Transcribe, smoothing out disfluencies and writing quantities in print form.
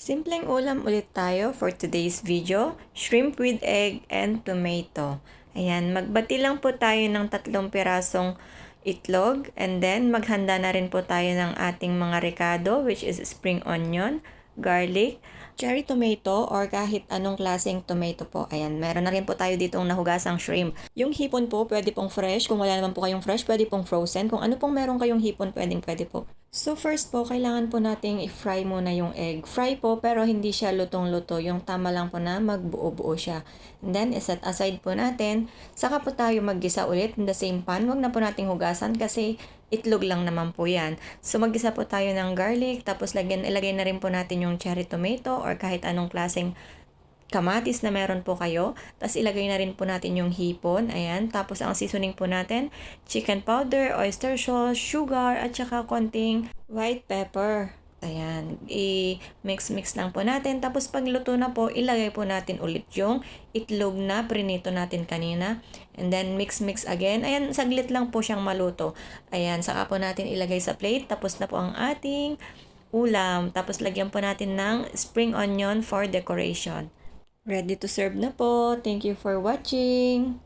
Simpleng ulam ulit tayo for today's video, shrimp with egg and tomato. Ayan, magbati lang po tayo ng 3 pirasong itlog and then maghanda na rin po tayo ng ating mga rekado which is spring onion, garlic, cherry tomato or kahit anong klaseng tomato po. Ayan, meron na rin po tayo ditong nahugasang shrimp. Yung hipon po, pwede pong fresh. Kung wala naman po kayong fresh, pwede pong frozen. Kung ano pong meron kayong hipon, pwede po. So first po, kailangan po nating i-fry muna yung egg. Fry po pero hindi siya lutong-luto. Yung tama lang po na magbuo-buo siya. And then, iset aside po natin. Saka po tayo maggisa ulit in the same pan. Huwag na po nating hugasan kasi itlog lang naman po yan. So maggisa po tayo ng garlic. Tapos ilagay na rin po natin yung cherry tomato or kahit anong klaseng kamatis na meron po kayo. Tapos ilagay na rin po natin yung hipon. Ayan. Tapos ang seasoning po natin, chicken powder, oyster sauce, sugar, at saka konting white pepper. Ayan. I-mix lang po natin. Tapos pagluto na po, ilagay po natin ulit yung itlog na prinito natin kanina. And then mix again. Ayan, saglit lang po siyang maluto. Ayan, saka po natin ilagay sa plate. Tapos na po ang ating ulam. Tapos lagyan po natin ng spring onion for decoration. Ready to serve na po. Thank you for watching.